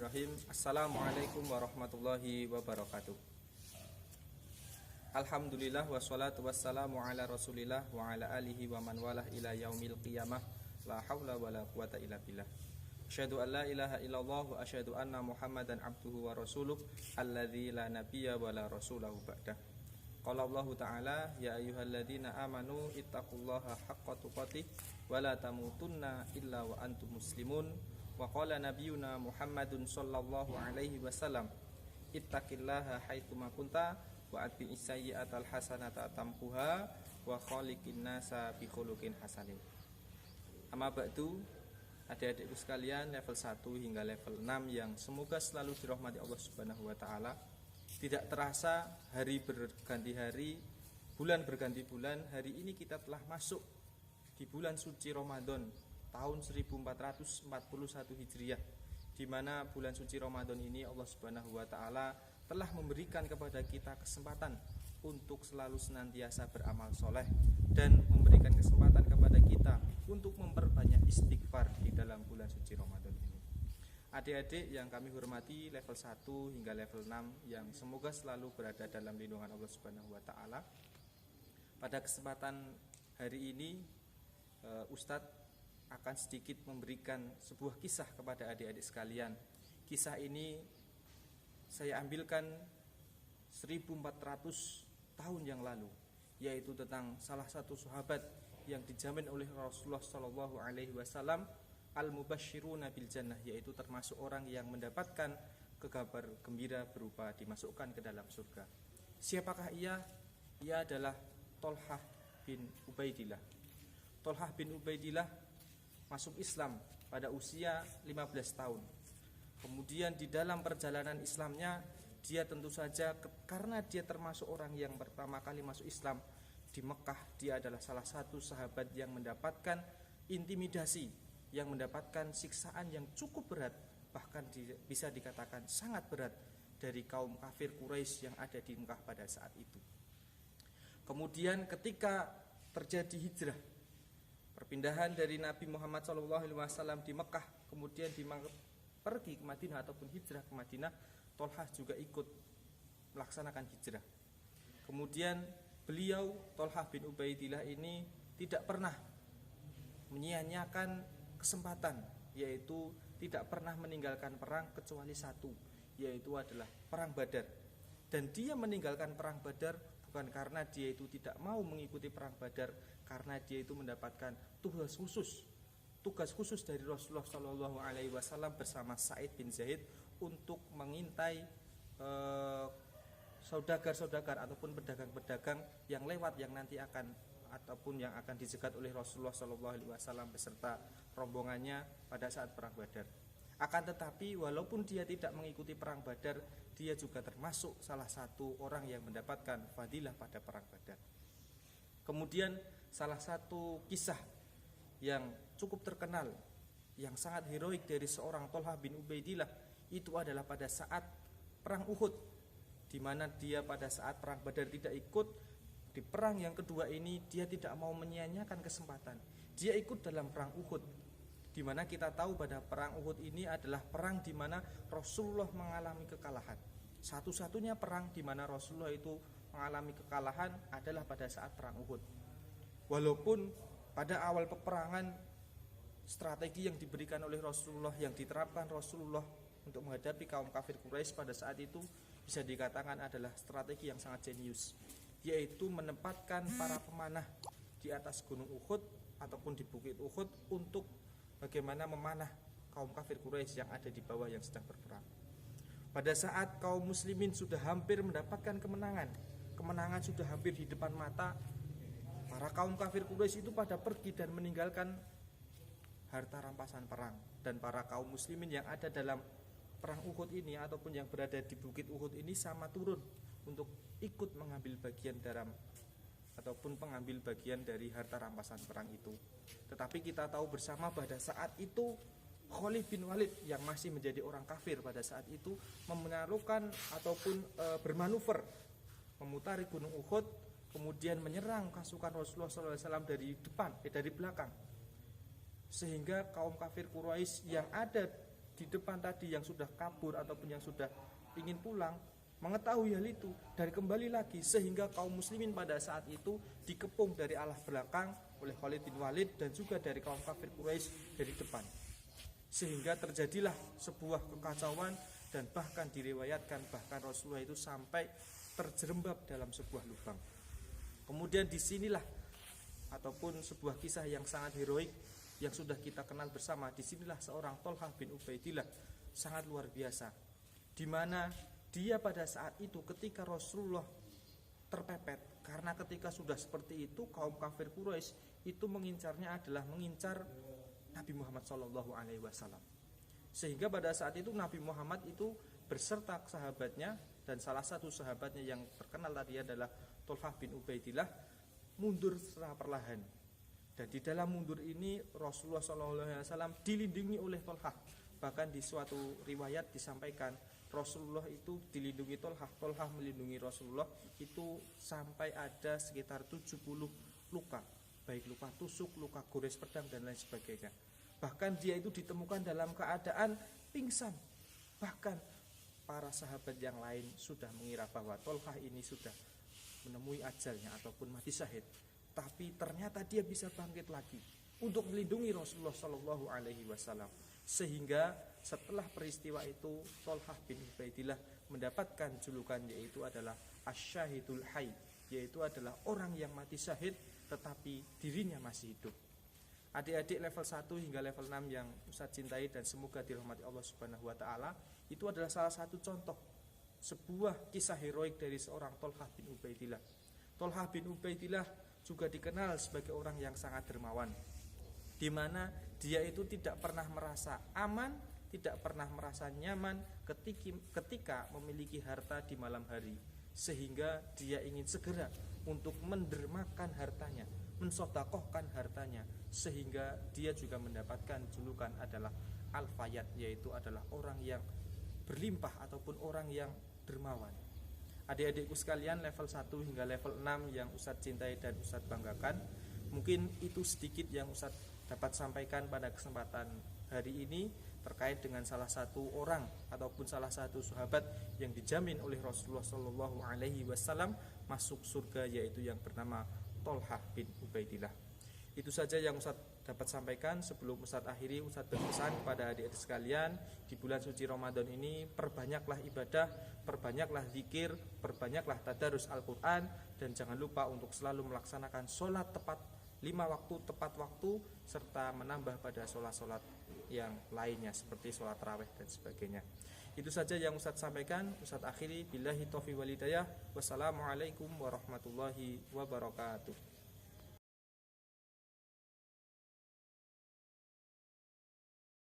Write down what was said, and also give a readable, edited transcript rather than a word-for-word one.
Bismillahirrahmanirrahim. Assalamualaikum warahmatullahi wabarakatuh. Alhamdulillah wassalatu wassalamu ala rasulillah wa ala alihi wa man walah ila yaumil qiyamah. La hawla wa la quwata illa billah. Asyhadu an la ilaha illallah wa asyhadu anna Muhammadan abduhu wa rasuluh alladzi la nabiyya wa la rasulahu ba'dah. Qala Allah Ta'ala ya ayyuhalladzina amanu ittaqullaha haqqa tuqatih wa la tamutunna illa wa antum muslimun. Wa qala nabiyuna Muhammadun sallallahu alaihi wasallam ittaqillaha haitsuma kunta wa atbi'is sayyi'atal hasanata tampuha wa khaliqin nasa bi khuluqin hasanin. Amma ba'du, adik-adikku sekalian level 1 hingga level 6 yang semoga selalu dirahmati Allah Subhanahu wa taala. Tidak terasa hari berganti hari, bulan berganti bulan, hari ini kita telah masuk di bulan suci Ramadan tahun 1441 Hijriah, di mana bulan suci Ramadan ini Allah Subhanahu wa taala telah memberikan kepada kita kesempatan untuk selalu senantiasa beramal soleh dan memberikan kesempatan kepada kita untuk memperbanyak istighfar di dalam bulan suci Ramadan ini. Adik-adik yang kami hormati level 1 hingga level 6 yang semoga selalu berada dalam lindungan Allah Subhanahu wa taala. Pada kesempatan hari ini Ustadz akan sedikit memberikan sebuah kisah kepada adik-adik sekalian. Kisah ini saya ambilkan 1400 tahun yang lalu, yaitu tentang salah satu sahabat yang dijamin oleh Rasulullah Shallallahu Alaihi Wasallam al-mubashshiruna bil jannah, yaitu termasuk orang yang mendapatkan kabar gembira berupa dimasukkan ke dalam surga. Siapakah ia? Ia adalah Thalhah bin Ubaidillah. Thalhah bin Ubaidillah masuk Islam pada usia 15 tahun. Kemudian di dalam perjalanan Islamnya, dia tentu saja karena dia termasuk orang yang pertama kali masuk Islam di Mekah, dia adalah salah satu sahabat yang mendapatkan intimidasi, yang mendapatkan siksaan yang cukup berat, bahkan bisa dikatakan sangat berat dari kaum kafir Quraisy yang ada di Mekah pada saat itu. Kemudian ketika terjadi hijrah, perpindahan dari Nabi Muhammad SAW di Mekah, kemudian pergi ke Madinah ataupun hijrah ke Madinah, Thalhah juga ikut melaksanakan hijrah. Kemudian beliau, Thalhah bin Ubaidillah ini tidak pernah menyia-nyiakan kesempatan, yaitu tidak pernah meninggalkan perang kecuali satu, yaitu adalah perang Badar. Dan dia meninggalkan perang Badar bukan karena dia itu tidak mau mengikuti perang Badar, karena dia itu mendapatkan tugas khusus dari Rasulullah Shallallahu Alaihi Wasallam bersama Sa'id bin Zaid untuk mengintai saudagar-saudagar ataupun pedagang-pedagang yang lewat, yang nanti akan ataupun yang akan dicegat oleh Rasulullah Shallallahu Alaihi Wasallam beserta rombongannya pada saat perang Badar. Akan tetapi walaupun dia tidak mengikuti perang Badar, dia juga termasuk salah satu orang yang mendapatkan fadilah pada perang Badar. Kemudian salah satu kisah yang cukup terkenal, yang sangat heroik dari seorang Thalhah bin Ubaidillah itu adalah pada saat perang Uhud, di mana dia pada saat perang Badar tidak ikut. Di perang yang kedua ini dia tidak mau menyia-nyiakan kesempatan. Dia ikut dalam perang Uhud, di mana kita tahu pada perang Uhud ini adalah perang di mana Rasulullah mengalami kekalahan. Satu-satunya perang di mana Rasulullah itu mengalami kekalahan adalah pada saat perang Uhud. Walaupun pada awal peperangan strategi yang diberikan oleh Rasulullah, yang diterapkan Rasulullah untuk menghadapi kaum kafir Quraisy pada saat itu bisa dikatakan adalah strategi yang sangat jenius, yaitu menempatkan para pemanah di atas gunung Uhud ataupun di bukit Uhud untuk bagaimana memanah kaum kafir Quraisy yang ada di bawah yang sedang berperang. Pada saat kaum muslimin sudah hampir mendapatkan kemenangan sudah hampir di depan mata, para kaum kafir Quraisy itu pada pergi dan meninggalkan harta rampasan perang, dan para kaum muslimin yang ada dalam perang Uhud ini ataupun yang berada di bukit Uhud ini sama turun untuk ikut mengambil bagian dalam ataupun mengambil bagian dari harta rampasan perang itu. Tetapi kita tahu bersama pada saat itu Khalid bin Walid yang masih menjadi orang kafir pada saat itu menaruhkan ataupun bermanuver memutari gunung Uhud, kemudian menyerang pasukan Rasulullah SAW dari depan, dari belakang, sehingga kaum kafir Quraisy yang ada di depan tadi yang sudah kabur ataupun yang sudah ingin pulang mengetahui hal itu dan kembali lagi, sehingga kaum muslimin pada saat itu dikepung dari arah belakang oleh Khalid bin Walid dan juga dari kaum kafir Quraisy dari depan, sehingga terjadilah sebuah kekacauan dan bahkan diriwayatkan bahkan Rasulullah itu sampai terjerembab dalam sebuah lubang. Kemudian disinilah ataupun sebuah kisah yang sangat heroik yang sudah kita kenal bersama, disinilah seorang Thalhah bin Ubaidillah sangat luar biasa, di mana dia pada saat itu ketika Rasulullah terpepet, karena ketika sudah seperti itu kaum kafir Quraisy itu mengincarnya adalah mengincar Nabi Muhammad SAW. Sehingga pada saat itu Nabi Muhammad itu berserta sahabatnya, dan salah satu sahabatnya yang terkenal tadi adalah Thalhah bin Ubaidillah, mundur secara perlahan. Dan di dalam mundur ini Rasulullah SAW dilindungi oleh Thalhah. Bahkan di suatu riwayat disampaikan Rasulullah itu dilindungi Thalhah, Thalhah melindungi Rasulullah itu sampai ada sekitar 70 luka, baik luka tusuk, luka gores pedang dan lain sebagainya. Bahkan dia itu ditemukan dalam keadaan pingsan. Bahkan para sahabat yang lain sudah mengira bahwa Thalhah ini sudah menemui ajalnya ataupun mati syahid, tapi ternyata dia bisa bangkit lagi untuk melindungi Rasulullah SAW. Sehingga setelah peristiwa itu Thalhah bin Ubaidillah mendapatkan julukan, yaitu adalah Asy-Syahidul Hayy, yaitu adalah orang yang mati syahid tetapi dirinya masih hidup. Adik-adik level 1 hingga level 6 yang Ustaz cintai dan semoga dirahmati Allah Subhanahu wa taala, itu adalah salah satu contoh sebuah kisah heroik dari seorang Thalhah bin Ubaidillah. Thalhah bin Ubaidillah juga dikenal sebagai orang yang sangat dermawan, di mana dia itu tidak pernah merasa aman, tidak pernah merasa nyaman ketika memiliki harta di malam hari, sehingga dia ingin segera untuk mendermakan hartanya, mensodakohkan hartanya, sehingga dia juga mendapatkan julukan adalah Al-Fayyad, yaitu adalah orang yang berlimpah ataupun orang yang dermawan. Adik-adikku sekalian level 1 hingga level 6 yang Ustadz cintai dan Ustadz banggakan, mungkin itu sedikit yang Ustadz dapat sampaikan pada kesempatan hari ini terkait dengan salah satu orang ataupun salah satu sahabat yang dijamin oleh Rasulullah SAW masuk surga, yaitu yang bernama Thalhah bin Ubaidillah. Itu saja yang Ustadz dapat sampaikan. Sebelum Ustadz akhiri, Ustadz berpesan kepada adik-adik sekalian, di bulan suci Ramadan ini perbanyaklah ibadah, perbanyaklah zikir, perbanyaklah tadarus Al-Quran, dan jangan lupa untuk selalu melaksanakan sholat tepat 5 waktu tepat waktu, serta menambah pada sholat-sholat yang lainnya seperti sholat tarawih dan sebagainya. Itu saja yang Ustadz sampaikan. Ustadz akhiri, billahi taufiq wal hidayah. Wassalamualaikum warahmatullahi wabarakatuh.